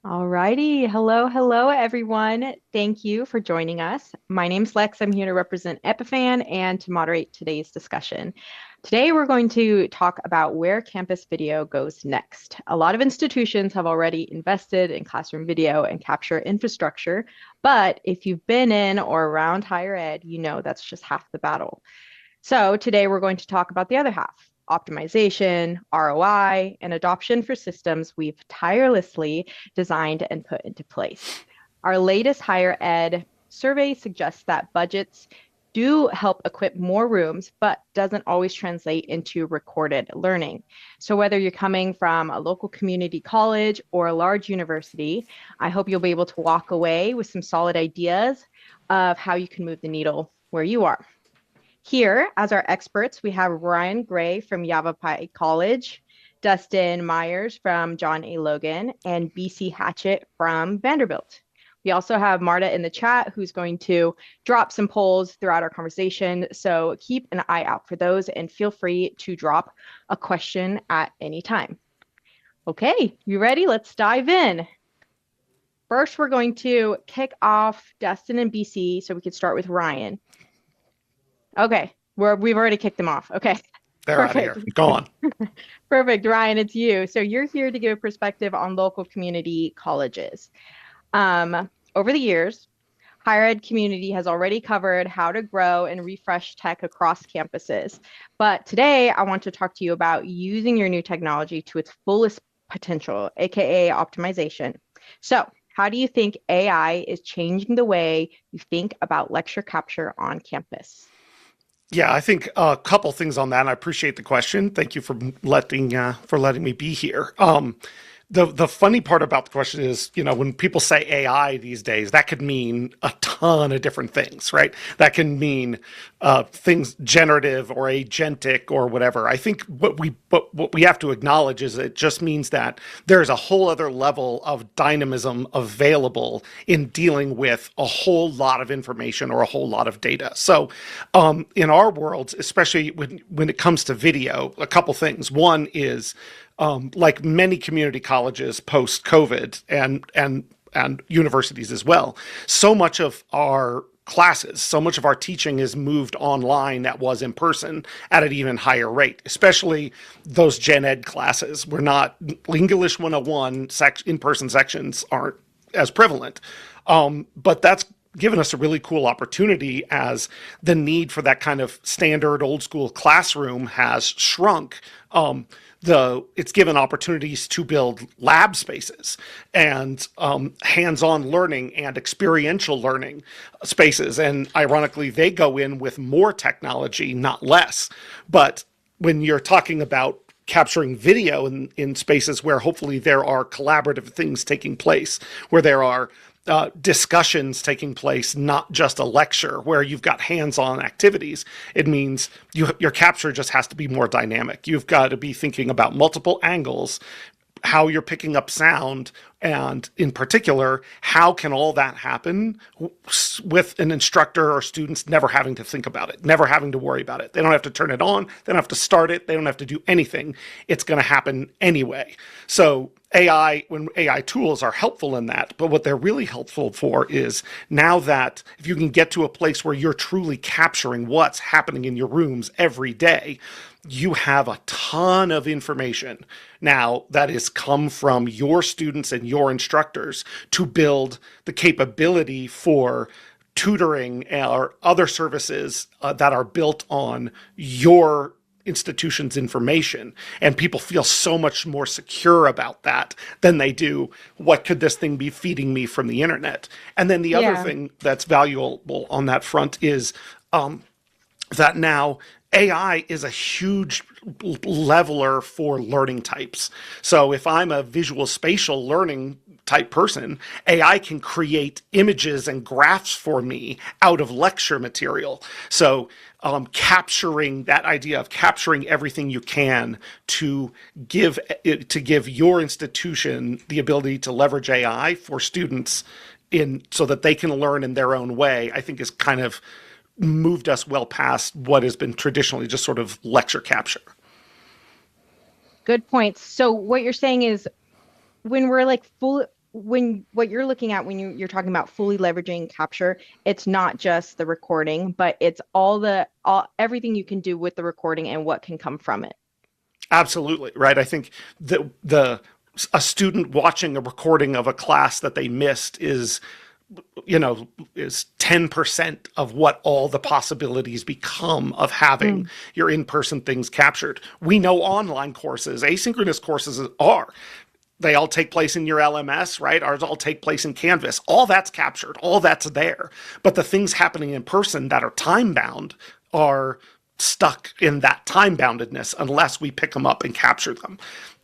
Alrighty. Hello, everyone. Thank you for joining us. My name's Lex. I'm here to represent Epifan and to moderate today's discussion. Today, we're going to talk about where campus video goes next. A lot of institutions have already invested in classroom video and capture infrastructure, but if you've been in or around higher ed, you know that's just half the battle. So today we're going to talk about the other half, optimization, ROI, and adoption for systems we've tirelessly designed and put into place. Our latest higher ed survey suggests that budgets do help equip more rooms, but doesn't always translate into recorded learning. So whether you're coming from a local community college or a large university, I hope you'll be able to walk away with some solid ideas of how you can move the needle where you are. Here, as our experts, we have Ryan Gray from Yavapai College, Dustin Myers from John A. Logan, and BC Hatchett from Vanderbilt. We also have Marta in the chat who's going to drop some polls throughout our conversation. So keep an eye out for those and feel free to drop a question at any time. Okay, you ready? Let's dive in. First, we're going to kick off Dustin and BC so we can start with Ryan. Okay, we've already kicked them off. Okay, They're out of here. perfect. Go on. Perfect, Ryan, it's you. So you're here to give a perspective on local community colleges. Over the years, higher ed community has already covered how to grow and refresh tech across campuses. But today, I want to talk to you about using your new technology to its fullest potential, aka optimization. So, how do you think AI is changing the way you think about lecture capture on campus? Yeah, I think a couple things on that. And I appreciate the question. Thank you for letting me be here. The funny part about the question is, when people say AI these days, that could mean a ton of different things, right? That can mean things generative or agentic or whatever. I think what we have to acknowledge is it just means that there's a whole other level of dynamism available in dealing with a whole lot of information or a whole lot of data. So, in our worlds, especially when it comes to video, a couple things. One is like many community colleges post COVID and universities as well, so much of our classes, so much of our teaching is moved online that was in person at an even higher rate, especially those gen ed classes. We're not English 101 in-person sections aren't as prevalent. But that's given us a really cool opportunity as the need for that kind of standard old school classroom has shrunk. It's given opportunities to build lab spaces and hands-on learning and experiential learning spaces. And ironically, they go in with more technology, not less. But when you're talking about capturing video in spaces where hopefully there are collaborative things taking place, where there are discussions taking place, not just a lecture where you've got hands-on activities. It means your capture just has to be more dynamic. You've got to be thinking about multiple angles, how you're picking up sound, and in particular, how can all that happen with an instructor or students never having to think about it, never having to worry about it. They don't have to turn it on, they don't have to start it, they don't have to do anything. It's going to happen anyway. So when AI tools are helpful in that, but what they're really helpful for is now that if you can get to a place where you're truly capturing what's happening in your rooms every day, you have a ton of information now that has come from your students and your instructors to build the capability for tutoring or other services that are built on your institution's information. And people feel so much more secure about that than they do, what could this thing be feeding me from the internet? And then the other Yeah. thing that's valuable on that front is that now AI is a huge leveler for learning types. So if I'm a visual spatial learning type person, AI can create images and graphs for me out of lecture material. So capturing that idea of capturing everything you can to give your institution the ability to leverage AI for students in so that they can learn in their own way, I think is kind of moved us well past what has been traditionally just sort of lecture capture. Good points. So what you're saying is when we're like when what you're looking at when you're talking about fully leveraging capture, it's not just the recording, but it's all everything you can do with the recording and what can come from it. Absolutely, right? I think the a student watching a recording of a class that they missed is 10% of what all the possibilities become of having Mm. your in-person things captured. We know online courses, asynchronous courses are. They all take place in your LMS, right? Ours all take place in Canvas. All that's captured, all that's there. But the things happening in person that are time bound are stuck in that time boundedness unless we pick them up and capture them.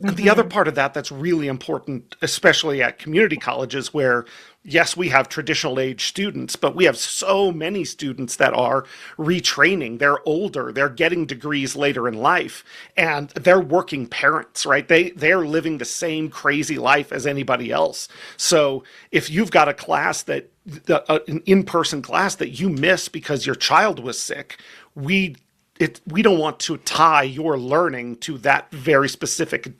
And the other Hmm. part of that that's really important, especially at community colleges, where yes, we have traditional age students, but we have so many students that are retraining. They're older, they're getting degrees later in life, and they're working parents, right? They're living the same crazy life as anybody else. So if you've got a class an in-person class that you miss because your child was sick, we don't want to tie your learning to that very specific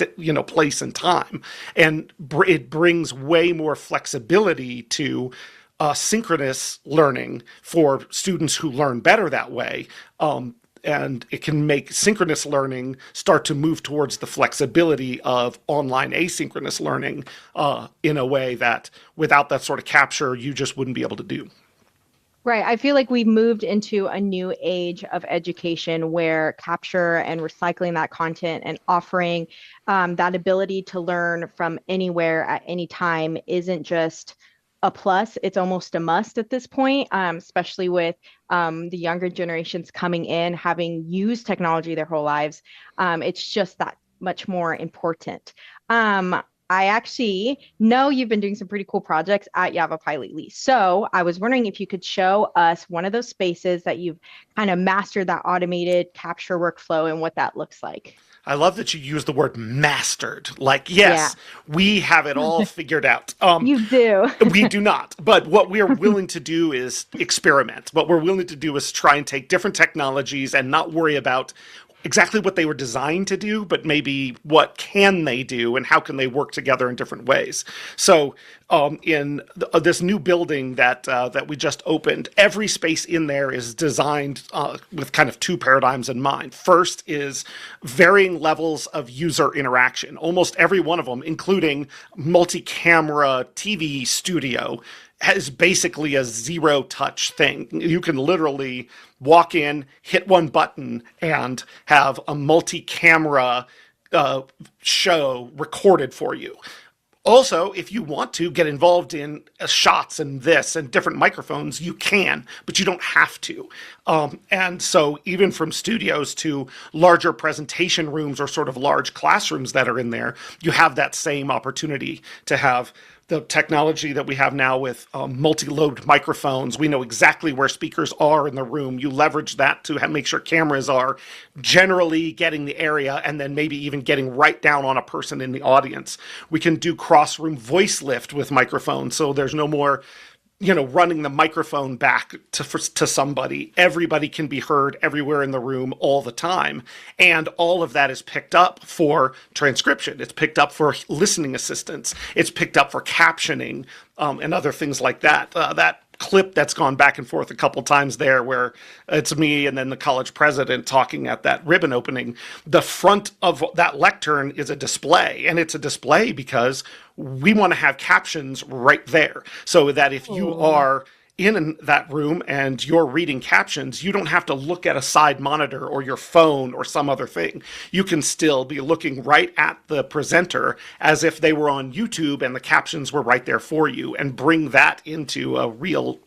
place and time, and it brings way more flexibility to synchronous learning for students who learn better that way. And it can make synchronous learning start to move towards the flexibility of online asynchronous learning in a way that without that sort of capture you just wouldn't be able to do. Right. I feel like we've moved into a new age of education where capture and recycling that content and offering that ability to learn from anywhere at any time isn't just a plus, it's almost a must at this point, especially with the younger generations coming in, having used technology their whole lives. It's just that much more important. Um, I actually know you've been doing some pretty cool projects at Yavapai lately. So I was wondering if you could show us one of those spaces that you've kind of mastered that automated capture workflow and what that looks like. I love that you use the word mastered. Like, Yeah, yes, we have it all figured out. you do. We do not. But what we're willing to do is experiment. What we're willing to do is try and take different technologies and not worry about exactly what they were designed to do, but maybe what can they do and how can they work together in different ways. So in this new building that we just opened, every space in there is designed with kind of two paradigms in mind. First is varying levels of user interaction. Almost every one of them, including multi-camera TV studio, is basically a zero touch thing. You can literally walk in, hit one button, and have a multi camera show recorded for you. Also, if you want to get involved in shots and this and different microphones, you can, but you don't have to. And so, even from studios to larger presentation rooms or sort of large classrooms that are in there, you have that same opportunity to have the technology that we have now with multi-lobe microphones. We know exactly where speakers are in the room. You leverage that to make sure cameras are generally getting the area and then maybe even getting right down on a person in the audience. We can do cross-room voice lift with microphones, so there's no more running the microphone back to somebody. Everybody can be heard everywhere in the room all the time. And all of that is picked up for transcription. It's picked up for listening assistance. It's picked up for captioning and other things like that. That clip that's gone back and forth a couple times there where it's me and then the college president talking at that ribbon opening. The front of that lectern is a display, and it's a display because we want to have captions right there so that if you Oh. are in that room and you're reading captions, you don't have to look at a side monitor or your phone or some other thing. You can still be looking right at the presenter as if they were on YouTube and the captions were right there for you, and bring that into a real,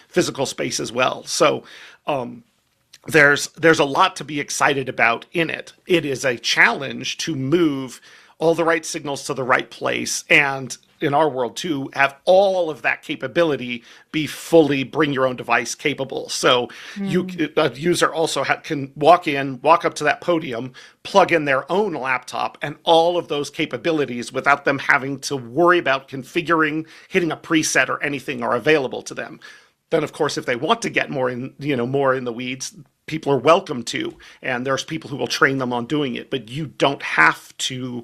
physical space as well. So, there's a lot to be excited about in it. It is a challenge to move all the right signals to the right place, and in our world too, have all of that capability be fully bring your own device capable. So a user also can walk up to that podium, plug in their own laptop, and all of those capabilities without them having to worry about configuring, hitting a preset or anything are available to them. Then, of course, if they want to get more in the weeds, people are welcome to, and there's people who will train them on doing it, but you don't have to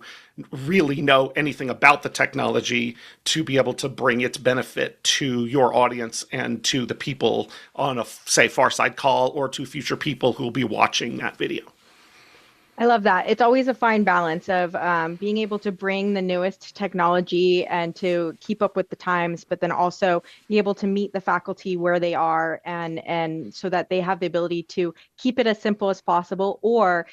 really know anything about the technology to be able to bring its benefit to your audience and to the people on a, say, Farside call, or to future people who will be watching that video. I love that. It's always a fine balance of being able to bring the newest technology and to keep up with the times, but then also be able to meet the faculty where they are, and so that they have the ability to keep it as simple as possible, or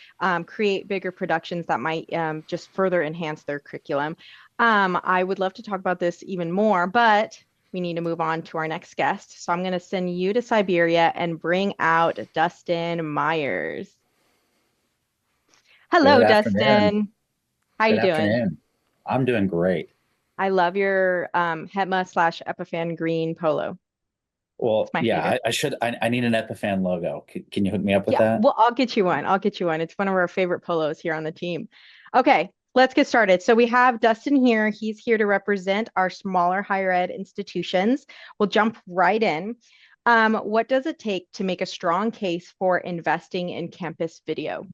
create bigger productions that might just further enhance their curriculum. I would love to talk about this even more, but we need to move on to our next guest. So I'm going to send you to Siberia and bring out Dustin Myers. Good Hello, afternoon. Dustin. How Good you doing? afternoon. I'm doing great. I love your Hetma slash Epiphan green polo. It's Well, my yeah, favorite. I need an Epiphan logo. Can you hook me up with Yeah, that? well, I'll get you one. I'll get you one. It's one of our favorite polos here on the team. Okay, let's get started. So we have Dustin here. He's here to represent our smaller higher ed institutions. We'll jump right in. What does it take to make a strong case for investing in campus video?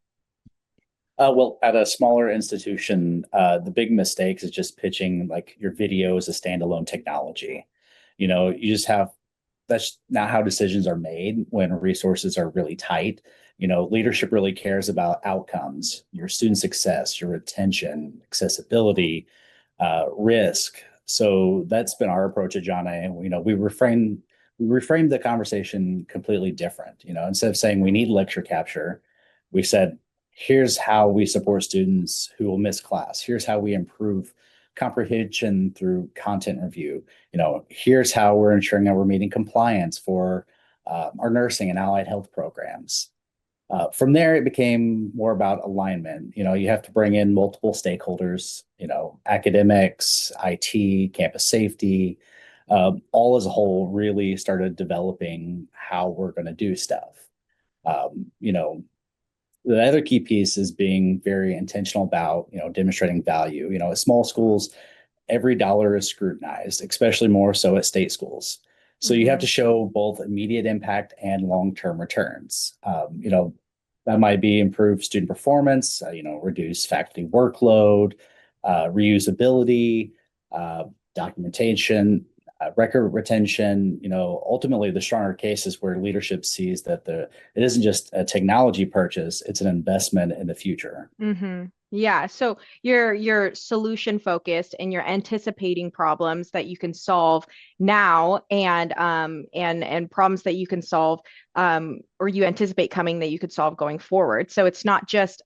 Well, at a smaller institution, the big mistake is just pitching like your video as a standalone technology. You just have that's not how decisions are made when resources are really tight. Leadership really cares about outcomes, your student success, your retention, accessibility, risk. So that's been our approach at John A. We reframed the conversation completely different. Instead of saying we need lecture capture, we said, here's how we support students who will miss class. Here's how we improve comprehension through content review. Here's how we're ensuring that we're meeting compliance for our nursing and allied health programs. From there, it became more about alignment. You have to bring in multiple stakeholders, academics, IT, campus safety, all as a whole really started developing how we're going to do stuff. You know, the other key piece is being very intentional about, demonstrating value. At small schools, every dollar is scrutinized, especially more so at state schools. So you have Hmm. to show both immediate impact and long-term returns. That might be improved student performance, reduce faculty workload, reusability, uh, documentation, record retention. Ultimately, the stronger case is where leadership sees that it isn't just a technology purchase; it's an investment in the future. Yeah, so you're solution focused and you're anticipating problems that you can solve now, and problems that you can solve, or you anticipate coming that you could solve going forward. So it's not just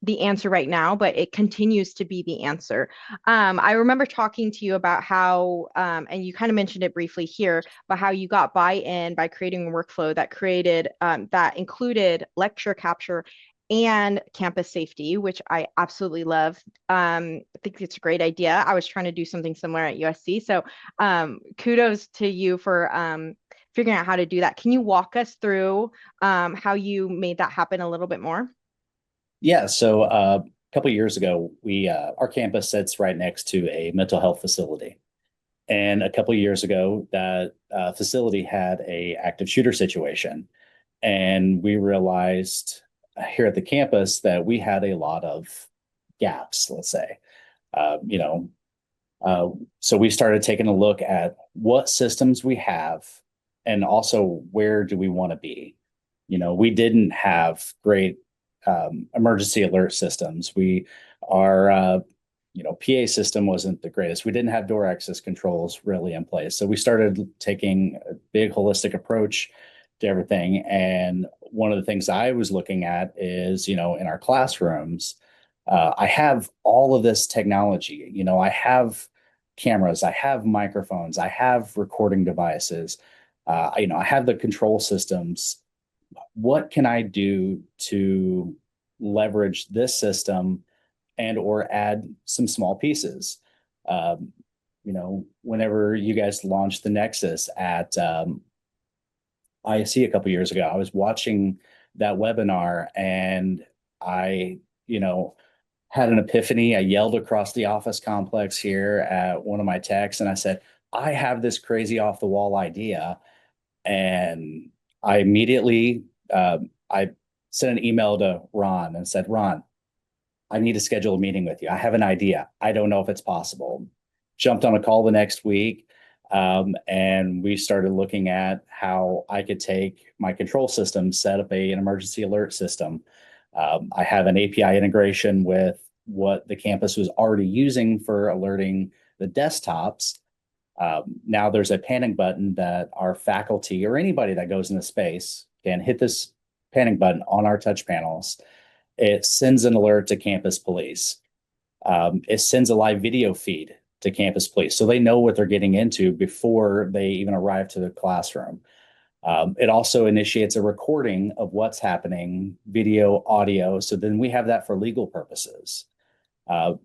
the answer right now, but it continues to be the answer. I remember talking to you about how, and you kind of mentioned it briefly here, but how you got buy-in by creating a workflow that created that included lecture capture and campus safety, which I absolutely love. I think it's a great idea. I was trying to do something similar at USC. So kudos to you for figuring out how to do that. Can you walk us through how you made that happen a little bit more? Yeah. So a couple of years ago, we our campus sits right next to a mental health facility. And a couple of years ago, that facility had a active shooter situation, and we realized here at the campus that we had a lot of gaps. Let's say, uh, you know, uh, so we started taking a look at what systems we have, and also where do we want to be. We didn't have great emergency alert systems. Our PA system wasn't the greatest. We didn't have door access controls really in place. So we started taking a big holistic approach to everything. And one of the things I was looking at is, in our classrooms, I have all of this technology. I have cameras, I have microphones, I have recording devices, I have the control systems. What can I do to leverage this system and or add some small pieces? Whenever you guys launched the Nexus at ISC a couple years ago, I was watching that webinar and I, had an epiphany. I yelled across the office complex here at one of my techs and I said, I have this crazy off the wall idea. And I immediately I sent an email to Ron and said, Ron, I need to schedule a meeting with you. I have an idea. I don't know if it's possible. Jumped on a call the next week, and we started looking at how I could take my control system, set up an emergency alert system. I have an API integration with what the campus was already using for alerting the desktops. Now there's a panic button that our faculty or anybody that goes into space can hit this panic button on our touch panels. It sends an alert to campus police. It sends a live video feed to campus police, so they know what they're getting into before they even arrive to the classroom. It also initiates a recording of what's happening, video, audio, so then we have that for legal purposes.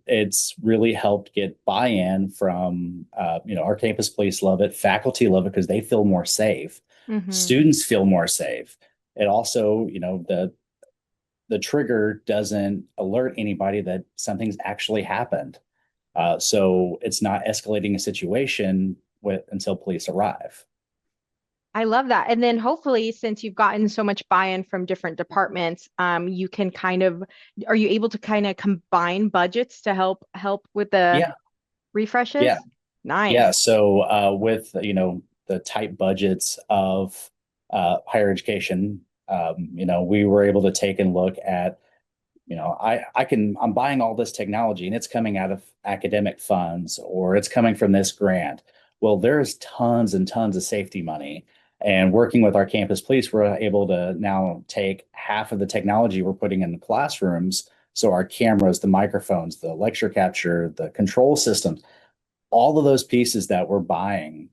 It's really helped get buy-in from, our campus police love it, faculty love it because they feel more safe. Students feel more safe. It also, the trigger doesn't alert anybody that something's actually happened. So it's not escalating a situation until police arrive. I love that. And then hopefully, since you've gotten so much buy-in from different departments, you can are you able to kind of combine budgets to help with the refreshes? Yeah. Nice. Yeah. So with, the tight budgets of higher education, we were able to take and look at, I'm buying all this technology and it's coming out of academic funds or it's coming from this grant. Well, there's tons and tons of safety money. And working with our campus police, we're able to now take half of the technology we're putting in the classrooms. So our cameras, the microphones, the lecture capture, the control systems, all of those pieces that we're buying,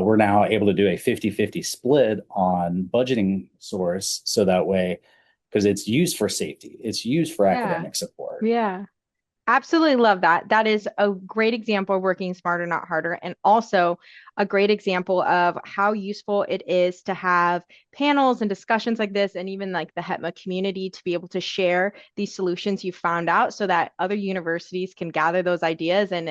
we're now able to do a 50-50 split on budgeting source. So that way, because it's used for safety, it's used for academic support. Yeah. Absolutely love that. That is a great example of working smarter, not harder, and also a great example of how useful it is to have panels and discussions like this, and even like the HETMA community to be able to share these solutions you found out so that other universities can gather those ideas and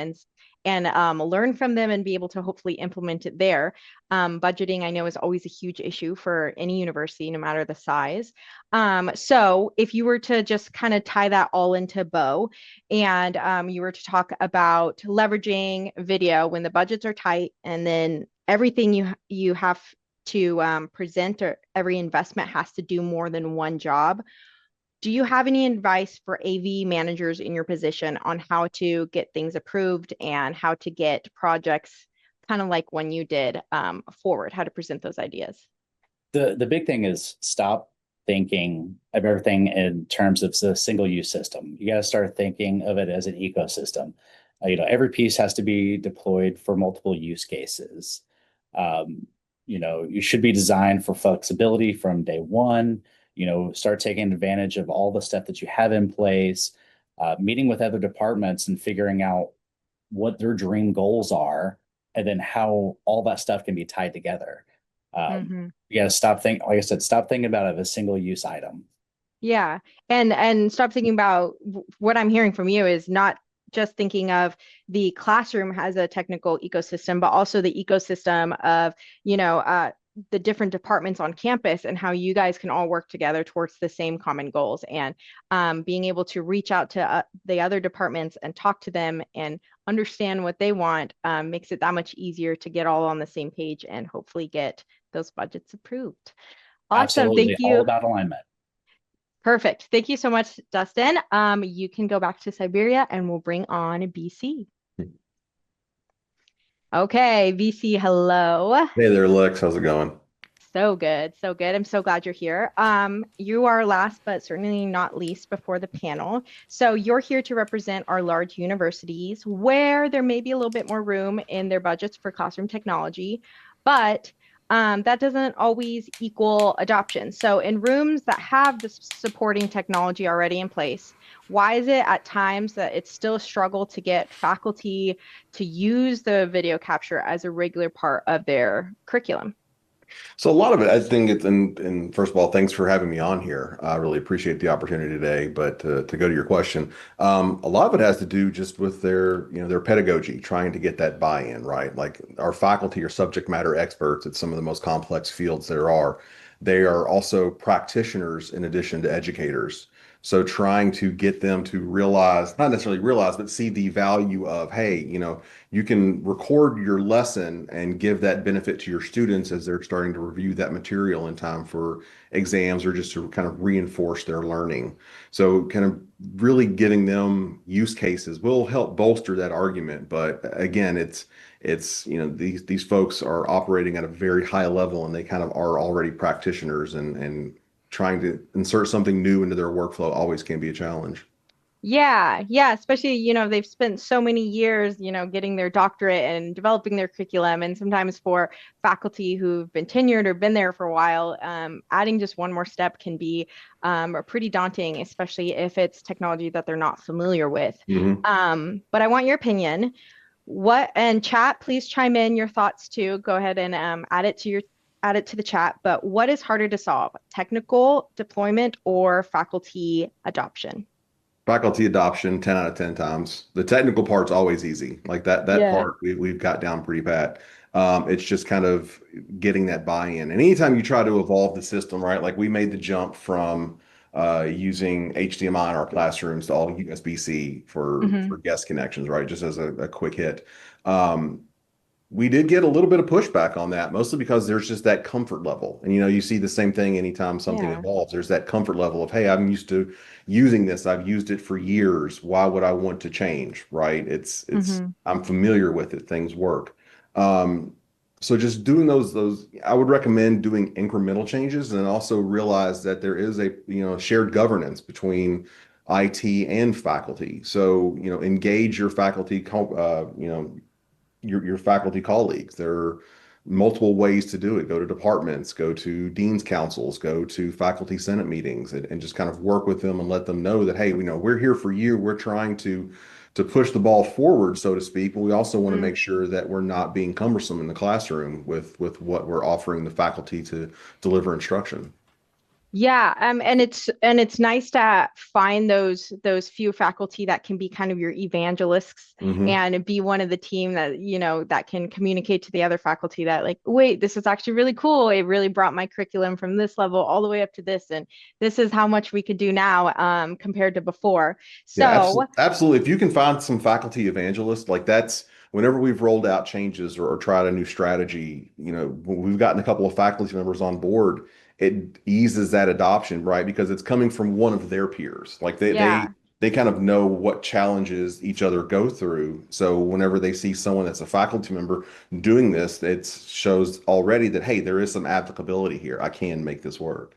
learn from them and be able to hopefully implement it there. Budgeting, I know, is always a huge issue for any university, no matter the size. So if you were to just kind of tie that all into a bow and you were to talk about leveraging video when the budgets are tight and then everything you have to present or every investment has to do more than one job, do you have any advice for AV managers in your position on how to get things approved and how to get projects kind of like when you did forward, how to present those ideas? The big thing is stop thinking of everything in terms of the single-use system. You got to start thinking of it as an ecosystem. Every piece has to be deployed for multiple use cases. You should be designed for flexibility from day one. Start taking advantage of all the stuff that you have in place, meeting with other departments and figuring out what their dream goals are, and then how all that stuff can be tied together. You got to stop thinking, like I said, stop thinking about it as a single use item. Yeah. And stop thinking about what I'm hearing from you is not just thinking of the classroom as a technical ecosystem, but also the ecosystem of, the different departments on campus and how you guys can all work together towards the same common goals, and being able to reach out to the other departments and talk to them and understand what they want makes it that much easier to get all on the same page and hopefully get those budgets approved. Awesome. Absolutely. Thank you. All about alignment. Perfect. Thank you so much, Dustin. You can go back to Siberia and we'll bring on BC. Okay, VC, hello. Hey there, Lex. How's it going? So good, so good. I'm so glad you're here. You are last, but certainly not least before the panel. So you're here to represent our large universities where there may be a little bit more room in their budgets for classroom technology, but that doesn't always equal adoption. So in rooms that have the supporting technology already in place, why is it at times that it's still a struggle to get faculty to use the video capture as a regular part of their curriculum? So a lot of it, I think it's, and first of all, thanks for having me on here. I really appreciate the opportunity today. But to go to your question, a lot of it has to do just with their pedagogy, trying to get that buy-in, right? Like our faculty are subject matter experts at some of the most complex fields there are. They are also practitioners in addition to educators. So trying to get them to realize, not necessarily realize, but see the value of, hey, you can record your lesson and give that benefit to your students as they're starting to review that material in time for exams or just to kind of reinforce their learning. So kind of really giving them use cases will help bolster that argument. But again, these folks are operating at a very high level and they kind of are already practitioners and trying to insert something new into their workflow always can be a challenge. Yeah, yeah, especially, they've spent so many years, getting their doctorate and developing their curriculum. And sometimes for faculty who've been tenured or been there for a while, adding just one more step can be pretty daunting, especially if it's technology that they're not familiar with. Mhm. But I want your opinion. And chat, please chime in your thoughts too. Go ahead and add it to the chat. But what is harder to solve, technical deployment or faculty adoption? Faculty adoption, 10 out of 10 times. The technical part's always easy. Like that Yeah. part we've got down pretty pat. It's just kind of getting that buy-in. And anytime you try to evolve the system, right? Like we made the jump from using HDMI in our classrooms to all USB-C Hmm. for guest connections, right? Just as a quick hit. Um, we did get a little bit of pushback on that, mostly because there's just that comfort level. And you see the same thing anytime something Yeah. evolves. There's that comfort level of, hey, I'm used to using this. I've used it for years. Why would I want to change? Right? It's Hmm. I'm familiar with it. Things work. Um, so just doing those, I would recommend doing incremental changes and also realize that there is a shared governance between IT and faculty. So engage your faculty, your faculty colleagues. There are multiple ways to do it. Go to departments, go to dean's councils, go to faculty senate meetings, and just kind of work with them and let them know that, hey, we're here for you. We're trying to push the ball forward, so to speak, but we also want to make sure that we're not being cumbersome in the classroom with what we're offering the faculty to deliver instruction. Yeah, and it's nice to find those few faculty that can be kind of your evangelists Hmm. and be one of the team that that can communicate to the other faculty that like, wait, this is actually really cool. It really brought my curriculum from this level all the way up to this, and this is how much we could do now compared to before. Yeah, So absolutely. Absolutely. If you can find some faculty evangelists, like that's whenever we've rolled out changes or tried a new strategy, when we've gotten a couple of faculty members on board, it eases that adoption, right? Because it's coming from one of their peers. Like yeah. they kind of know what challenges each other go through. So whenever they see someone that's a faculty member doing this, it shows already that, hey, there is some applicability here. I can make this work.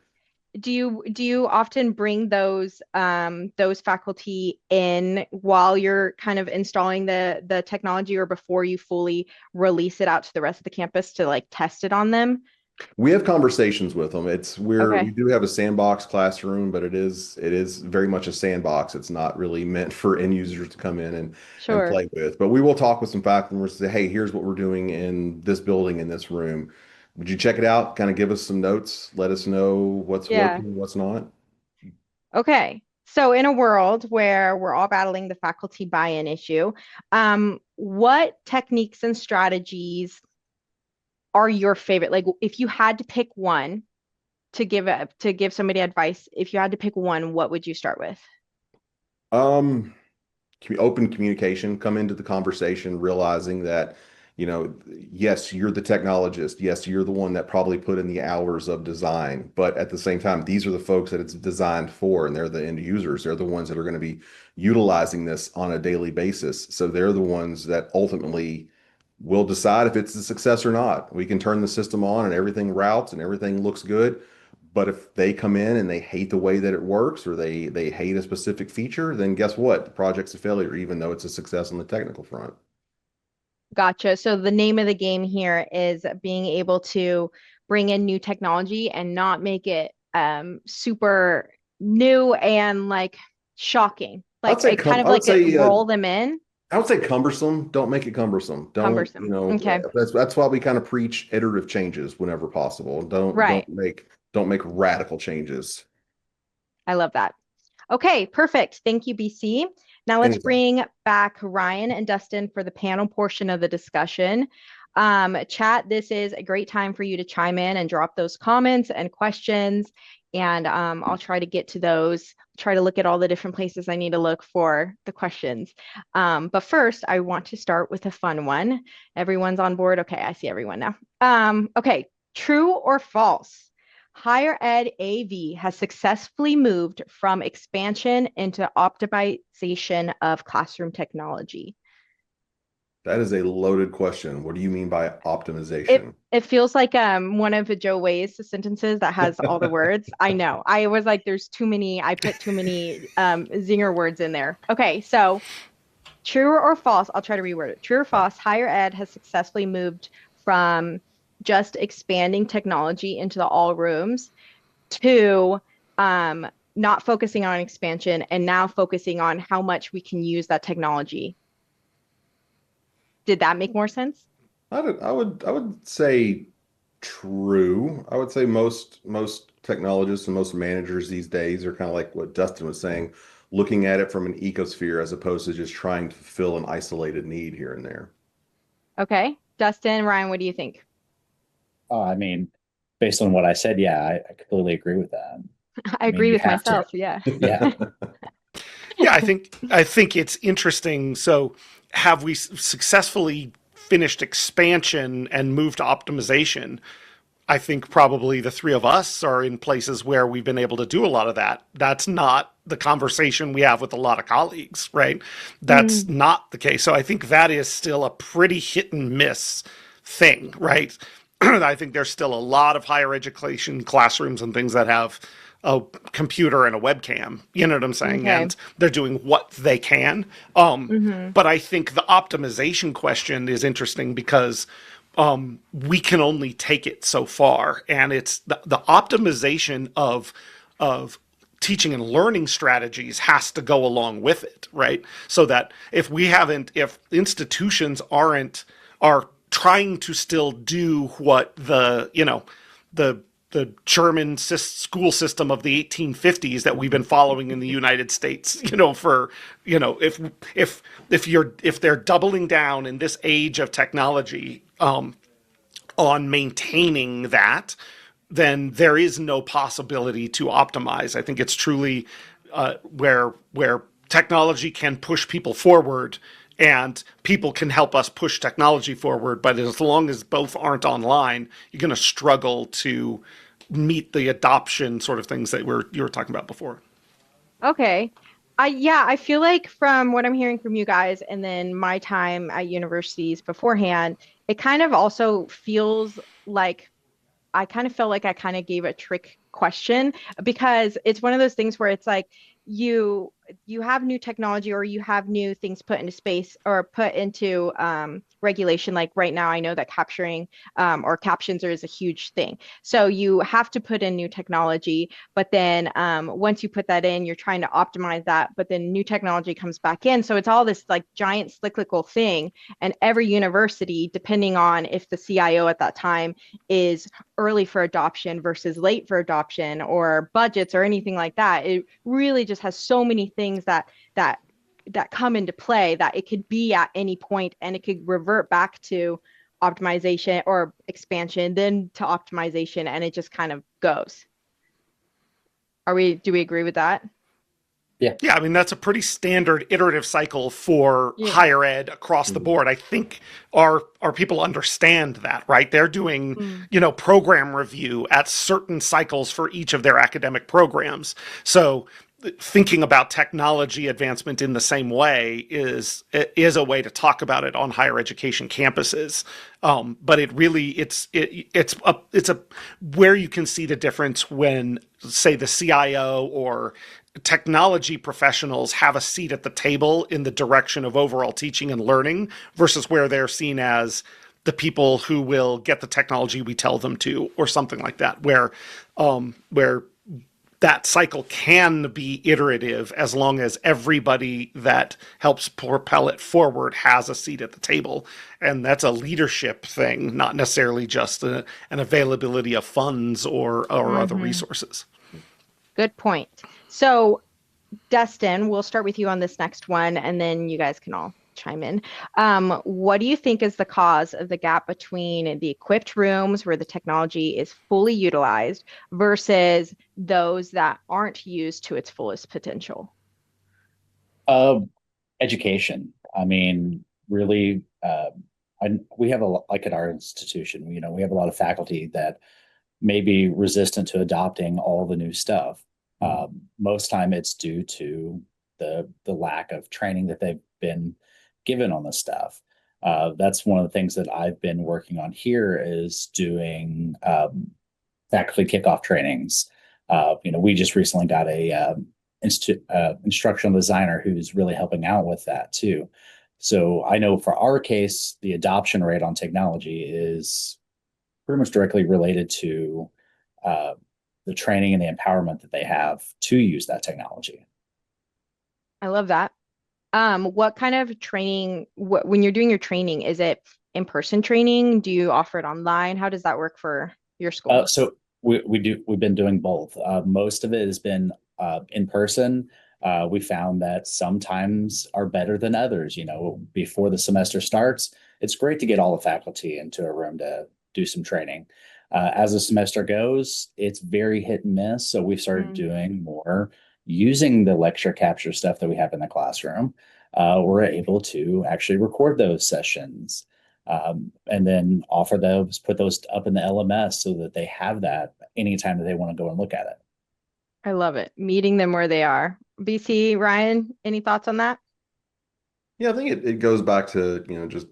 Do you often bring those faculty in while you're kind of installing the technology or before you fully release it out to the rest of the campus to like test it on them? We have conversations with them. We Okay, do have a sandbox classroom, but it is very much a sandbox. It's not really meant for end users to come in and sure. play with. But we will talk with some faculty members and say, hey, here's what we're doing in this building in this room. Would you check it out? Kind of give us some notes. Let us know what's Yeah. working, what's not. Okay. So in a world where we're all battling the faculty buy-in issue, what techniques and strategies are your favorite? Like if you had to pick one to give somebody advice, if you had to pick one, what would you start with? Um, Open communication, come into the conversation realizing that, yes, you're the technologist. Yes, you're the one that probably put in the hours of design. But at the same time, these are the folks that it's designed for, and they're the end users. They're the ones that are going to be utilizing this on a daily basis. So they're the ones that ultimately will decide if it's a success or not. We can turn the system on and everything routes and everything looks good. But if they come in and they hate the way that it works or they hate a specific feature, then guess what? The project's a failure, even though it's a success on the technical front. Gotcha. So the name of the game here is being able to bring in new technology and not make it super new and like shocking. I'd Like say it kind of I would like say roll them in. I would say cumbersome. Don't make it cumbersome. Don't, Cumbersome. Okay. that's why we kind of preach iterative changes whenever possible. Don't Right. don't make don't make radical changes. I love that. Okay, perfect. Thank you, BC. Now let's Anything. bring back Ryan and Dustin for the panel portion of the discussion. Chat, this is a great time for you to chime in and drop those comments and questions. And I'll try to get to those, try to look at all the different places I need to look for the questions. But first, I want to start with a fun one. Everyone's on board. Okay, I see everyone now. Okay, true or false? Higher ed AV has successfully moved from expansion into optimization of classroom technology. That is a loaded question. What do you mean by It optimization? it feels like one of Joe Way's sentences that has all the words. I know. I was like, there's too many. I put too many zinger words in there. Okay, so true or false? I'll try to reword it. True or false? Higher ed has successfully moved from just expanding technology into the all rooms to not focusing on expansion and now focusing on how much we can use that technology. Did that make more sense? I would say true. I would say most technologists and most managers these days are kind of like what Dustin was saying, looking at it from an ecosphere as opposed to just trying to fill an isolated need here and there. Okay. Dustin, Ryan, what do you think? I mean, based on what I said, yeah, I completely agree with that. I I mean, agree you with have to. myself. Yeah. Yeah. Yeah, I think it's interesting. So, have we successfully finished expansion and moved to optimization? I think probably the three of us are in places where we've been able to do a lot of that. That's not the conversation we have with a lot of colleagues, right? That's not the case. So I think that is still a pretty hit and miss thing, right? I think there's still a lot of higher education classrooms and things that have a computer and a webcam, you know what I'm saying? Okay. And they're doing what they can. But I think the optimization question is interesting because we can only take it so far, and it's the optimization of teaching and learning strategies has to go along with it, right? So that if institutions are trying to still do what the German school system of the 1850s that we've been following in the United States, if they're doubling down in this age of technology on maintaining that, then there is no possibility to optimize. I think it's truly where technology can push people forward and people can help us push technology forward. But as long as both aren't online, you're going to struggle to meet the adoption sort of things that you were talking about before. Okay. I feel like from what I'm hearing from you guys and then my time at universities beforehand, it kind of also feels like I kind of felt like I kind of gave a trick question because it's one of those things where it's like you have new technology or you have new things put into space or put into regulation. Like right now, I know that capturing or captions is a huge thing. So you have to put in new technology, but then once you put that in, you're trying to optimize that, but then new technology comes back in. So it's all this like giant cyclical thing. And every university, depending on if the CIO at that time is early for adoption versus late for adoption or budgets or anything like that, it really just has so many things that come into play that it could be at any point and it could revert back to optimization or expansion, then to optimization, and it just kind of goes. Do we agree with that? Yeah. Yeah, I mean, that's a pretty standard iterative cycle for higher ed across the board. I think our people understand that, right? They're doing, program review at certain cycles for each of their academic programs. So thinking about technology advancement in the same way is a way to talk about it on higher education campuses. But it really it's where you can see the difference when, say, the CIO or technology professionals have a seat at the table in the direction of overall teaching and learning versus where they're seen as the people who will get the technology we tell them to, or something like that, where that cycle can be iterative as long as everybody that helps propel it forward has a seat at the table. And that's a leadership thing, not necessarily just an availability of funds or other resources. Good point. So, Dustin, we'll start with you on this next one, and then you guys can all chime in. What do you think is the cause of the gap between the equipped rooms where the technology is fully utilized versus those that aren't used to its fullest potential? Uh, Education. I mean, really, we have like at our institution, we have a lot of faculty that may be resistant to adopting all the new stuff. Most time it's due to the lack of training that they've been given on this stuff. That's one of the things that I've been working on here is doing faculty kickoff trainings. We just recently got a instructional designer who's really helping out with that too. So I know for our case, the adoption rate on technology is pretty much directly related to the training and the empowerment that they have to use that technology. I love that. What kind of training, when you're doing your training, is it in-person training? Do you offer it online? How does that work for your school? So we've been doing both. Most of it has been in person. We found that sometimes are better than others. Before the semester starts, it's great to get all the faculty into a room to do some training. As the semester goes, it's very hit and miss. So we've started doing more using the lecture capture stuff that we have in the classroom. We're able to actually record those sessions and then offer those, put those up in the LMS so that they have that anytime that they want to go and look at it. I love it. Meeting them where they are. BC, Ryan, any thoughts on that? Yeah, I think it goes back to, just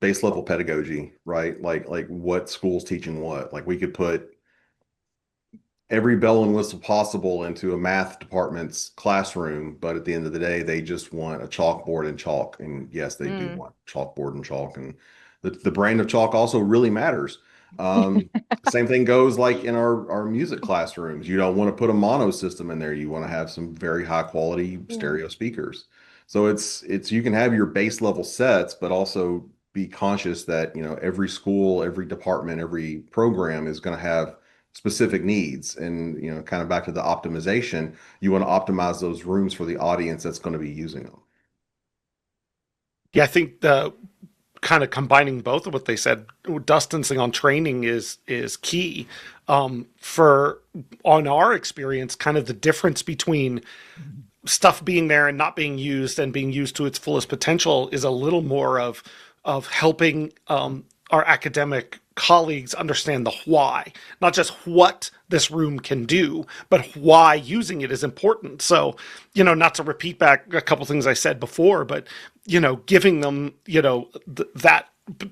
base level pedagogy, right? Like what school's teaching what. Like we could put every bell and whistle possible into a math department's classroom, but at the end of the day, they just want a chalkboard and chalk. And yes, they do want chalkboard and chalk. And the brand of chalk also really matters. Same thing goes like in our music classrooms. You don't want to put a mono system in there. You want to have some very high quality stereo speakers. So it's you can have your base level sets, but also be conscious that, every school, every department, every program is going to have specific needs. And, kind of back to the optimization, you want to optimize those rooms for the audience that's going to be using them. Yeah, I think the kind of combining both of what they said, distancing on training is key. For on our experience, kind of the difference between stuff being there and not being used and being used to its fullest potential is a little more of helping our academic colleagues understand the why, not just what this room can do, but why using it is important. So, not to repeat back a couple things I said before, but, giving them, that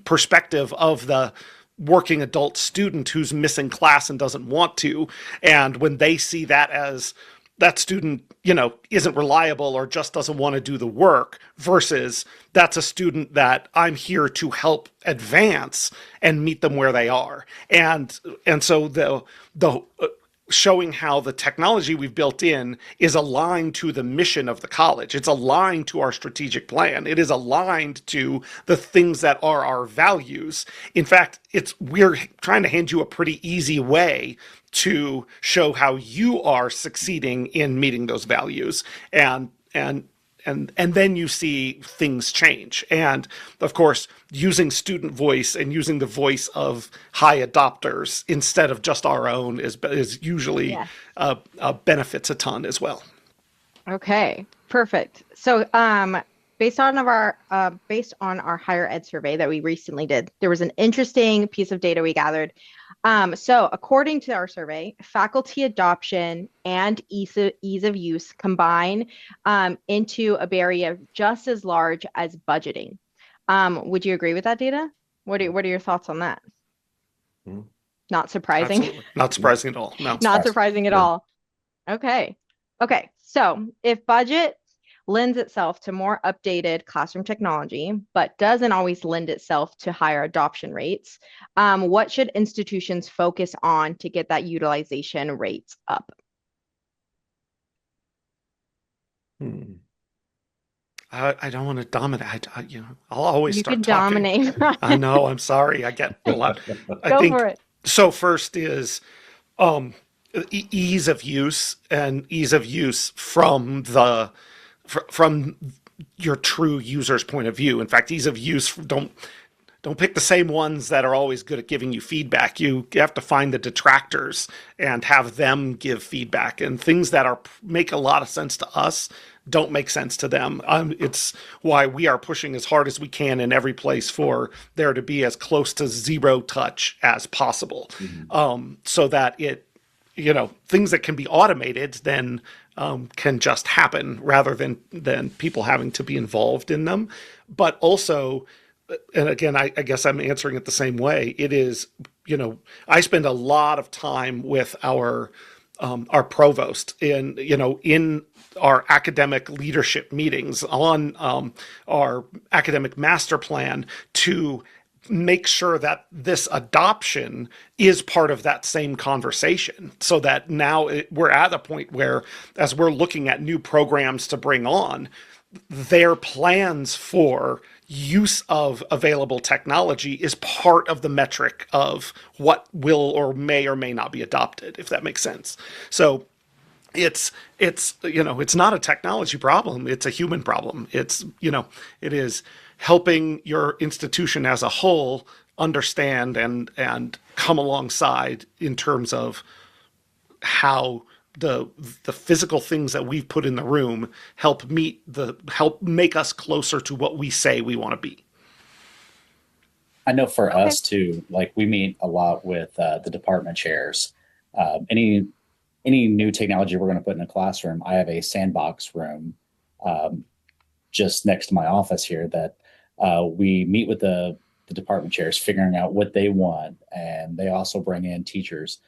perspective of the working adult student who's missing class and doesn't want to. And when they see that as that student, isn't reliable or just doesn't want to do the work versus that's a student that I'm here to help advance and meet them where they are. And so the showing how the technology we've built in is aligned to the mission of the college. It's aligned to our strategic plan. It is aligned to the things that are our values. In fact, we're trying to hand you a pretty easy way to show how you are succeeding in meeting those values. And then you see things change. And of course, using student voice and using the voice of high adopters instead of just our own is usually benefits a ton as well. Okay, perfect. So, based on our higher ed survey that we recently did, there was an interesting piece of data we gathered. So according to our survey, faculty adoption and ease of use combine into a barrier just as large as budgeting. Would you agree with that data? What are your thoughts on that? Not surprising. Absolutely. Not surprising at all. No. Not surprising at all. Okay. So if budget lends itself to more updated classroom technology, but doesn't always lend itself to higher adoption rates, what should institutions focus on to get that utilization rates up? I don't want to dominate. I'll always You start could talking. dominate. I know. I'm sorry. I get a lot. Go for it. So first is ease of use and ease of use from your true user's point of view. In fact, ease of use, don't pick the same ones that are always good at giving you feedback. You have to find the detractors and have them give feedback, and things that make a lot of sense to us don't make sense to them. It's why we are pushing as hard as we can in every place for there to be as close to zero touch as possible. So that things that can be automated then can just happen rather than people having to be involved in them. But also, and again, I guess I'm answering it the same way. It is, I spend a lot of time with our provost in our academic leadership meetings on our academic master plan to make sure that this adoption is part of that same conversation, so that now we're at a point where, as we're looking at new programs to bring on, their plans for use of available technology is part of the metric of what will or may not be adopted, if that makes sense. So it's not a technology problem, it's a human problem. It is helping your institution as a whole understand and come alongside in terms of how the physical things that we've put in the room help make us closer to what we say we want to be. I know for us too, like we meet a lot with the department chairs. Any new technology we're going to put in a classroom, I have a sandbox room just next to my office here that we meet with the department chairs, figuring out what they want, and they also bring in teachers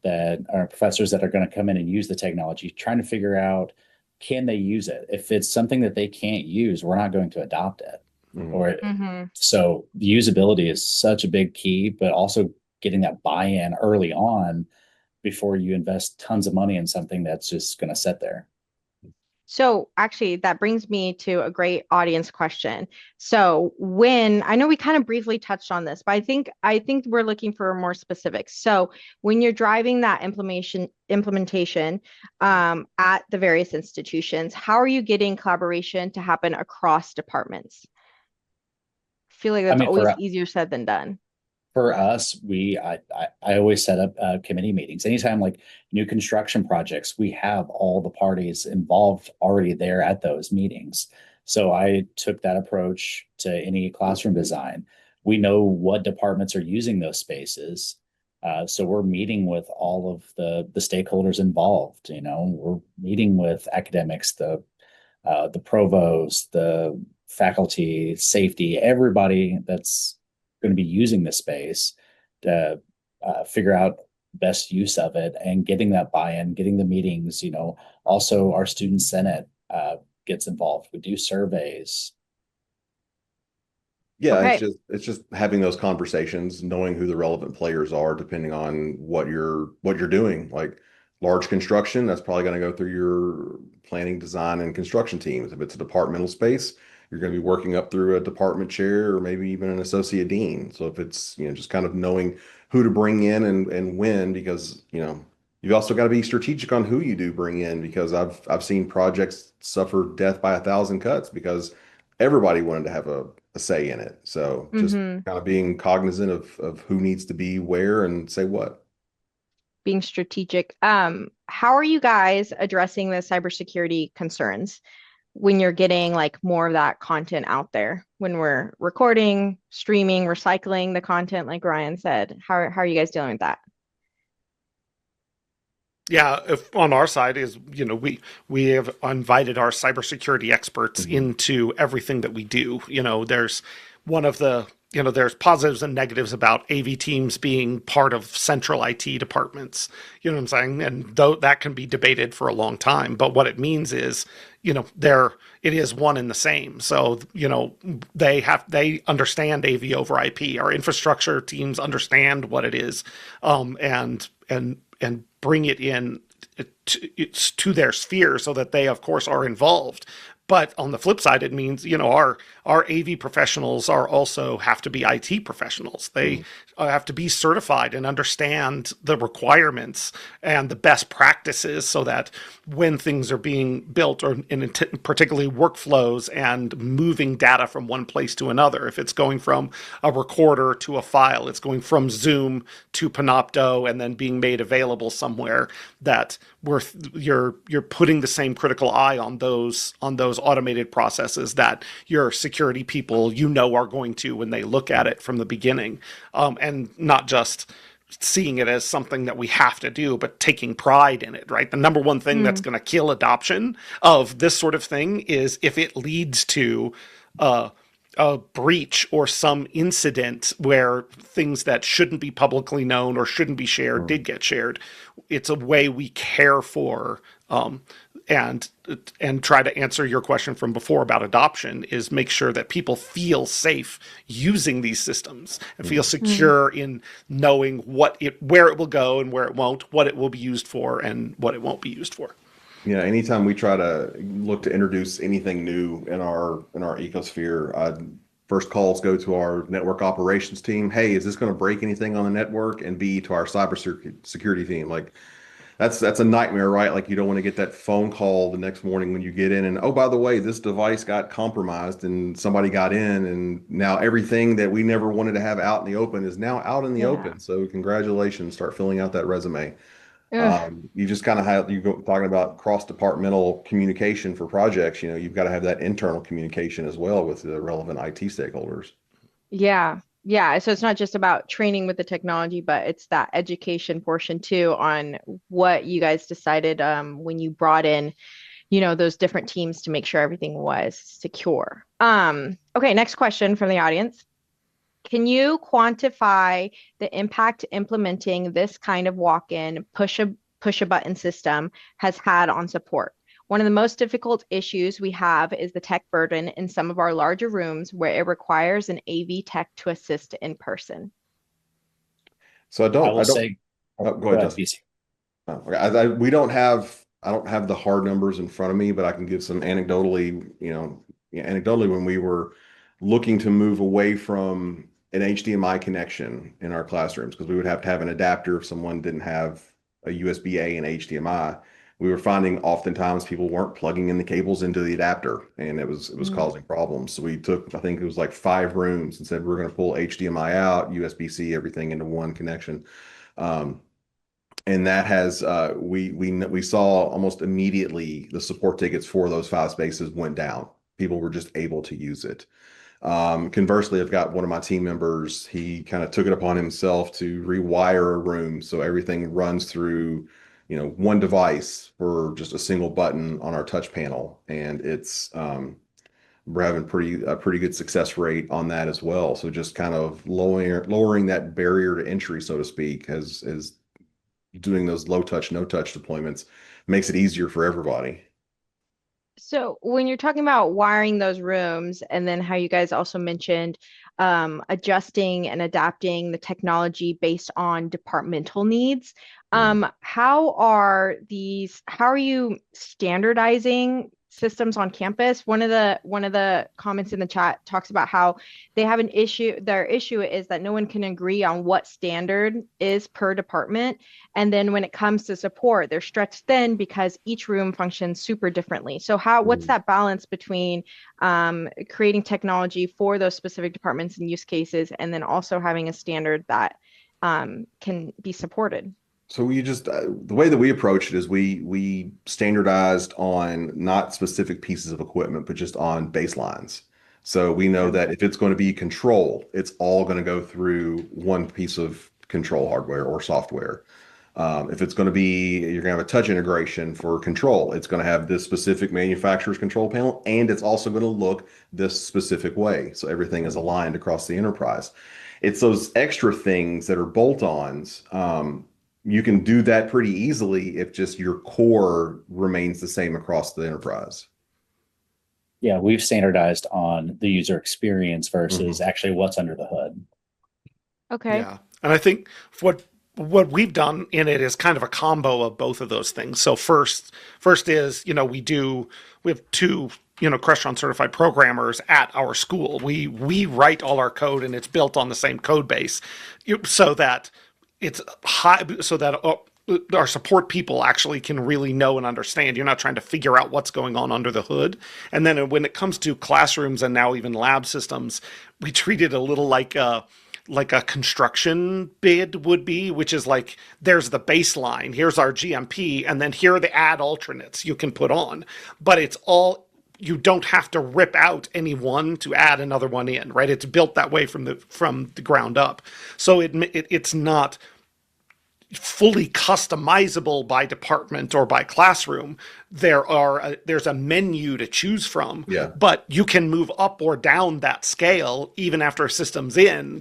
that are professors that are going to come in and use the technology, trying to figure out, can they use it? If it's something that they can't use, we're not going to adopt it. So the usability is such a big key, but also getting that buy-in early on before you invest tons of money in something that's just going to sit there. So actually, that brings me to a great audience question. So I know we kind of briefly touched on this, but I think we're looking for more specifics. So when you're driving that implementation at the various institutions, how are you getting collaboration to happen across departments? I feel like that's always easier said than done. For us, I always set up committee meetings. Anytime like new construction projects, we have all the parties involved already there at those meetings. So I took that approach to any classroom design. We know what departments are using those spaces. So we're meeting with all of the stakeholders involved. We're meeting with academics, the provost, the faculty, safety, everybody that's going to be using the space to figure out best use of it and getting that buy-in, getting the meetings. Also our student senate gets involved. We do surveys. Yeah, it's just having those conversations, knowing who the relevant players are, depending on what you're doing. Like large construction, that's probably going to go through your planning, design, and construction teams. If it's a departmental space, you're going to be working up through a department chair or maybe even an associate dean. So if it's, just kind of knowing who to bring in and when, because, you've also got to be strategic on who you do bring in, because I've seen projects suffer death by 1,000 cuts because everybody wanted to have a say in it. So just kind of being cognizant of who needs to be where and say what. Being strategic. How are you guys addressing the cybersecurity concerns when you're getting like more of that content out there, when we're recording, streaming, recycling the content, like Ryan said? How are you guys dealing with that? Yeah, if on our side is, we have invited our cybersecurity experts into everything that we do. There's one of the, there's positives and negatives about AV teams being part of central IT departments. You know what I'm saying? And though that can be debated for a long time, but what it means is, it is one and the same. So, they understand AV over IP. Our infrastructure teams understand what it is, and bring it in to their sphere so that they, of course, are involved. But on the flip side, it means, our AV professionals also have to be IT professionals. They have to be certified and understand the requirements and the best practices, so that when things are being built, or particularly workflows and moving data from one place to another, if it's going from a recorder to a file, it's going from Zoom to Panopto and then being made available somewhere, that you're putting the same critical eye on those automated processes that your security people are going to when they look at it from the beginning, and not just seeing it as something that we have to do, but taking pride in it, right? The number one thing that's going to kill adoption of this sort of thing is if it leads to a breach or some incident where things that shouldn't be publicly known or shouldn't be shared did get shared. It's a way we care for, and try to answer your question from before about adoption, is make sure that people feel safe using these systems and feel secure in knowing where it will go and where it won't, what it will be used for and what it won't be used for. Anytime we try to look to introduce anything new in our ecosphere, first calls go to our network operations team. Hey, is this going to break anything on the network? And B, to our cybersecurity team. Like, that's a nightmare, right? Like, you don't want to get that phone call the next morning when you get in, and oh, by the way, this device got compromised and somebody got in, and now everything that we never wanted to have out in the open is now out in the open. So congratulations, start filling out that resume. You just kind of talking about cross-departmental communication for projects. You've got to have that internal communication as well with the relevant IT stakeholders. Yeah. Yeah. So it's not just about training with the technology, but it's that education portion too on what you guys decided when you brought in, those different teams to make sure everything was secure. Okay, next question from the audience. Can you quantify the impact implementing this kind of walk-in push a button system has had on support? One of the most difficult issues we have is the tech burden in some of our larger rooms where it requires an AV tech to assist in person. So I will say, go ahead, Justin. BC. Okay. I don't have the hard numbers in front of me, but I can give some anecdotally, when we were looking to move away from an HDMI connection in our classrooms, because we would have to have an adapter if someone didn't have a USB-A and HDMI. We were finding oftentimes people weren't plugging in the cables into the adapter, and it was causing problems. So we took, I think it was like 5 rooms, and said we're going to pull HDMI out, USB-C, everything into one connection. And that has we saw almost immediately the support tickets for those 5 spaces went down. People were just able to use it. Conversely, I've got one of my team members, he kind of took it upon himself to rewire a room so everything runs through, one device for just a single button on our touch panel. And it's we're having a pretty good success rate on that as well. So just kind of lowering that barrier to entry, so to speak, as doing those low touch, no touch deployments makes it easier for everybody. So when you're talking about wiring those rooms, and then how you guys also mentioned adjusting and adapting the technology based on departmental needs, how are you standardizing systems on campus? One of the comments in the chat talks about how they have an issue. Their issue is that no one can agree on what standard is per department. And then when it comes to support, they're stretched thin because each room functions super differently. So what's that balance between creating technology for those specific departments and use cases, and then also having a standard that can be supported? So we just the way that we approach it is we standardized on not specific pieces of equipment, but just on baselines. So we know that if it's going to be control, it's all going to go through one piece of control hardware or software. If it's going to be, you're going to have a touch integration for control, it's going to have this specific manufacturer's control panel, and it's also going to look this specific way. So everything is aligned across the enterprise. It's those extra things that are bolt-ons. You can do that pretty easily if just your core remains the same across the enterprise. Yeah, we've standardized on the user experience versus actually what's under the hood. Okay. Yeah. And I think what we've done in it is kind of a combo of both of those things. So first is, we have 2 Crestron certified programmers at our school. We write all our code, and it's built on the same code base, so that it's high, so that our support people actually can really know and understand. You're not trying to figure out what's going on under the hood. And then when it comes to classrooms and now even lab systems, we treat it a little like a construction bid would be, which is like, there's the baseline, here's our GMP, and then here are the add alternates you can put on. But it's all, you don't have to rip out any one to add another one in, right? It's built that way from the ground up. So it's not fully customizable by department or by classroom. There's a menu to choose from, but you can move up or down that scale even after a system's in.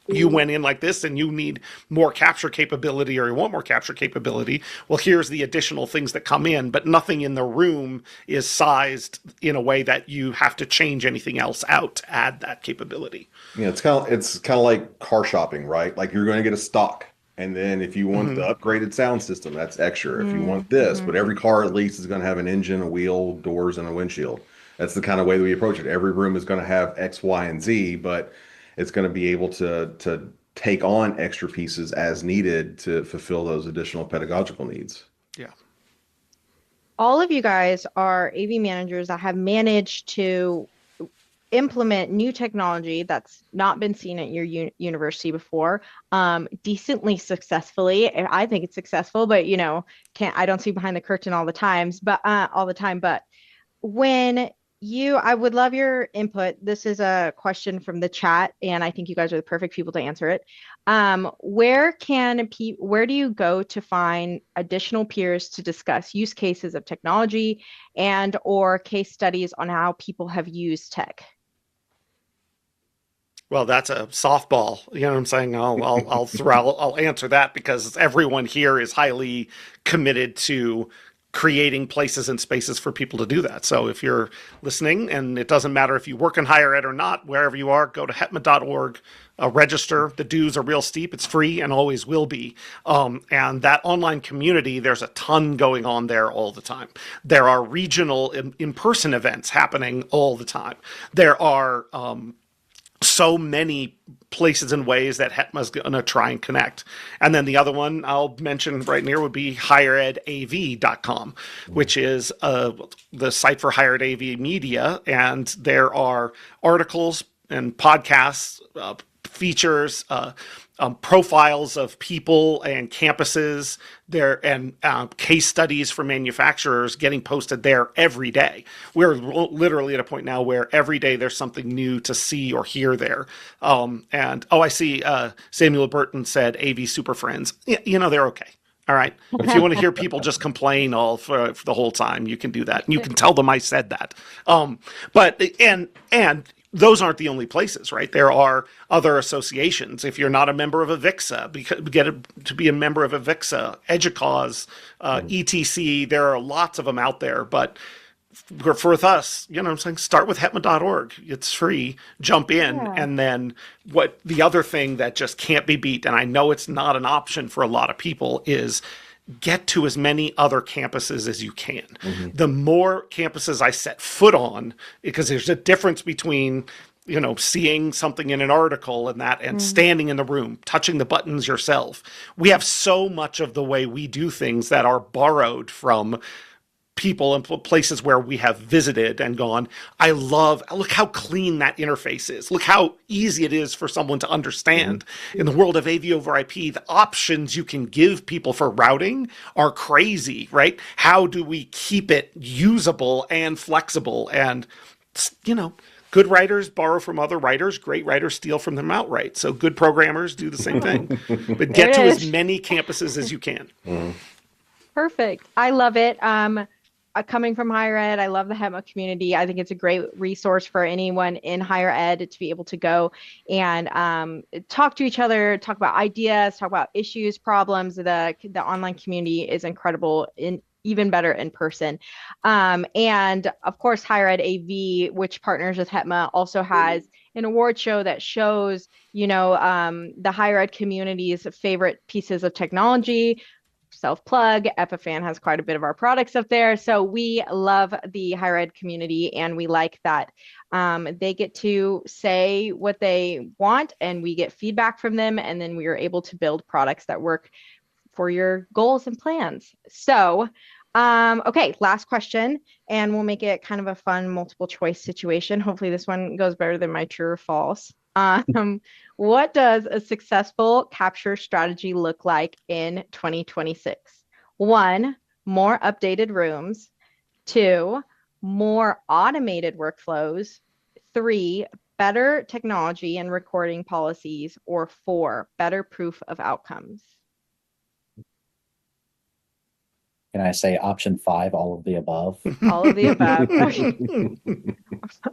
You went in like this and you need more capture capability, or you want more capture capability. Well, here's the additional things that come in, but nothing in the room is sized in a way that you have to change anything else out to add that capability. Yeah, it's kind of like car shopping, right? Like, you're going to get a stock. And then if you want the upgraded sound system, that's extra. If you want this, but every car at least is going to have an engine, a wheel, doors, and a windshield. That's the kind of way that we approach it. Every room is going to have X, Y, and Z, but it's going to be able to take on extra pieces as needed to fulfill those additional pedagogical needs. Yeah. All of you guys are AV managers that have managed to implement new technology that's not been seen at your university before, decently successfully. I think it's successful, but I don't see behind the curtain all the time. But when I would love your input. This is a question from the chat, and I think you guys are the perfect people to answer it. Where do you go to find additional peers to discuss use cases of technology and or case studies on how people have used tech? Well, that's a softball. You know what I'm saying? I'll answer that, because everyone here is highly committed to creating places and spaces for people to do that. So if you're listening, and it doesn't matter if you work in higher ed or not, wherever you are, go to hetma.org, register. The dues are real steep. It's free and always will be. And that online community, there's a ton going on there all the time. There are regional in-person events happening all the time. There are so many places and ways that HETMA's going to try and connect. And then the other one I'll mention right near would be higheredav.com, which is the site for higher ed AV media. And there are articles and podcasts, features, profiles of people and campuses there, and case studies for manufacturers getting posted there every day. We're literally at a point now where every day there's something new to see or hear there. I see Samuel Burton said AV Super Friends. They're okay. All right. If you want to hear people just complain all for the whole time, you can do that. And you can tell them I said that. But those aren't the only places, right? There are other associations. If you're not a member of AVIXA, get to be a member of AVIXA, EDUCAUSE, ETC. There are lots of them out there. But for us, I'm saying, start with hetma.org. It's free. Jump in. Yeah. And then the other thing that just can't be beat, and I know it's not an option for a lot of people, is get to as many other campuses as you can. The more campuses I set foot on, because there's a difference between, seeing something in an article and standing in the room, touching the buttons yourself. We have so much of the way we do things that are borrowed from people and places where we have visited and gone, look how clean that interface is. Look how easy it is for someone to understand. In the world of AV over IP, the options you can give people for routing are crazy, right? How do we keep it usable and flexible? And, good writers borrow from other writers. Great writers steal from them outright. So good programmers do the same thing. But get to as many campuses as you can. Perfect. I love it. Coming from higher ed, I love the HETMA community. I think it's a great resource for anyone in higher ed to be able to go and talk to each other, talk about ideas, talk about issues, problems. The online community is incredible, even better in person. And of course, Higher Ed AV, which partners with HETMA, also has an award show that shows, the higher ed community's favorite pieces of technology, self-plug, Epifan has quite a bit of our products up there. So we love the higher ed community, and we like that they get to say what they want and we get feedback from them. And then we are able to build products that work for your goals and plans. So, okay, last question, and we'll make it kind of a fun multiple choice situation. Hopefully this one goes better than my true or false. What does a successful capture strategy look like in 2026? 1, more updated rooms. 2, more automated workflows. 3, better technology and recording policies. Or 4, better proof of outcomes. Can I say option 5, all of the above? All of the above. Okay.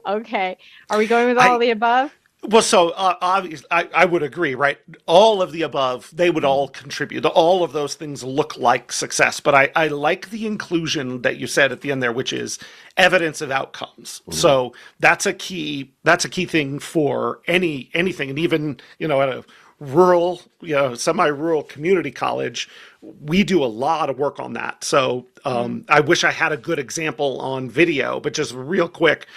Okay. Are we going with all of the above? Well, so obviously, I would agree, right? All of the above, they would all contribute. All of those things look like success. But I like the inclusion that you said at the end there, which is evidence of outcomes. So that's a key thing for anything. And even, at a rural, semi-rural community college, we do a lot of work on that. So I wish I had a good example on video, but just real quick,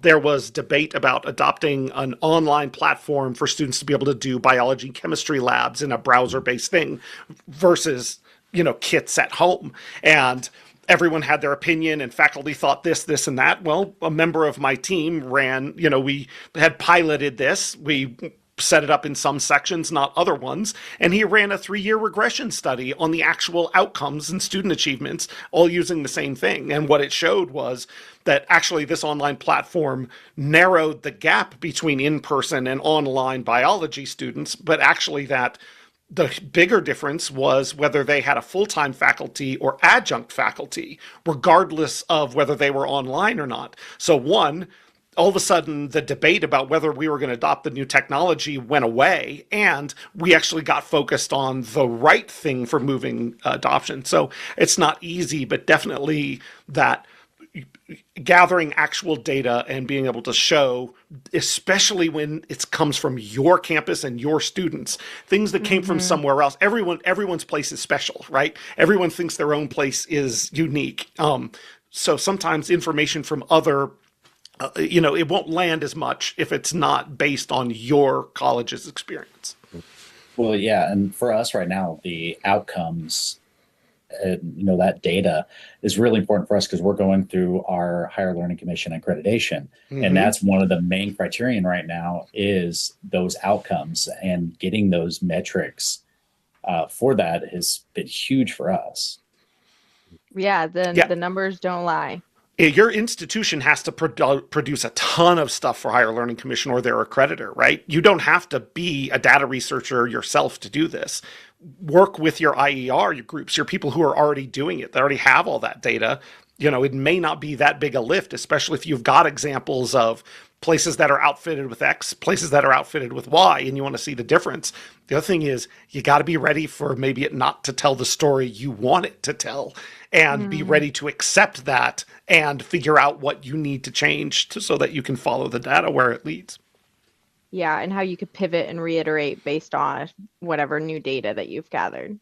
there was debate about adopting an online platform for students to be able to do biology, chemistry labs in a browser-based thing versus, kits at home. And everyone had their opinion, and faculty thought this, and that. Well, a member of my team ran, we had piloted this. We set it up in some sections, not other ones. And he ran a 3-year regression study on the actual outcomes and student achievements, all using the same thing. And what it showed was that actually this online platform narrowed the gap between in-person and online biology students, but actually that the bigger difference was whether they had a full-time faculty or adjunct faculty, regardless of whether they were online or not. So all of a sudden, the debate about whether we were going to adopt the new technology went away, and we actually got focused on the right thing for moving adoption. So it's not easy, but definitely that gathering actual data and being able to show, especially when it comes from your campus and your students, things that came from somewhere else. Everyone's place is special, right? Everyone thinks their own place is unique. So sometimes information from other it won't land as much if it's not based on your college's experience. Well, yeah. And for us right now, the outcomes, that data is really important for us because we're going through our Higher Learning Commission accreditation. And that's one of the main criterion right now is those outcomes, and getting those metrics for that has been huge for us. Yeah, the numbers don't lie. Your institution has to produce a ton of stuff for Higher Learning Commission or their accreditor, right? You don't have to be a data researcher yourself to do this. Work with your IER, your groups, your people who are already doing it. They already have all that data. It may not be that big a lift, especially if you've got examples of places that are outfitted with X, places that are outfitted with Y, and you want to see the difference. The other thing is you got to be ready for maybe it not to tell the story you want it to tell, and be ready to accept that and figure out what you need to change so that you can follow the data where it leads. Yeah, and how you could pivot and reiterate based on whatever new data that you've gathered.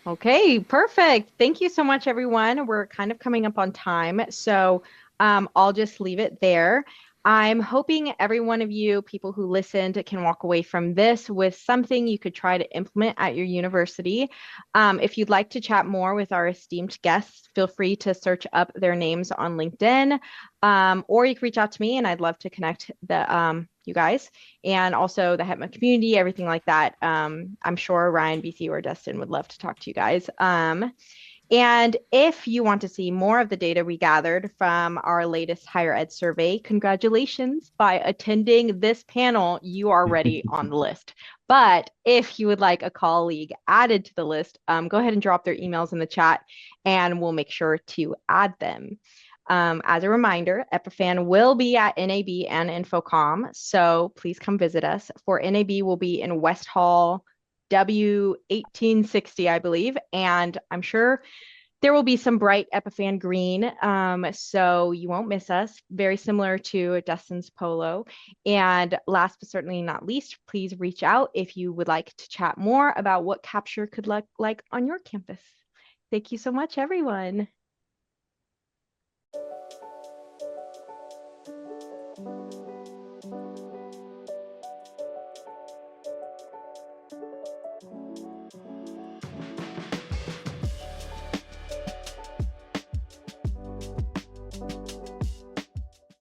Okay, perfect. Thank you so much, everyone. We're kind of coming up on time, so I'll just leave it there. I'm hoping every one of you, people who listened, can walk away from this with something you could try to implement at your university. If you'd like to chat more with our esteemed guests, feel free to search up their names on LinkedIn, or you can reach out to me, and I'd love to connect you guys, and also the HETMA community, everything like that. I'm sure Ryan, BC, or Dustin would love to talk to you guys. And if you want to see more of the data we gathered from our latest higher ed survey, congratulations. By attending this panel, you are already on the list. But if you would like a colleague added to the list, go ahead and drop their emails in the chat, and we'll make sure to add them. As a reminder, Epifan will be at NAB and InfoComm, so please come visit us. For NAB, we'll be in West Hall W1860, I believe, and I'm sure There will be some bright Epiphan green, so you won't miss us. Very similar to Dustin's polo. And last but certainly not least, please reach out if you would like to chat more about what Capture could look like on your campus. Thank you so much, everyone.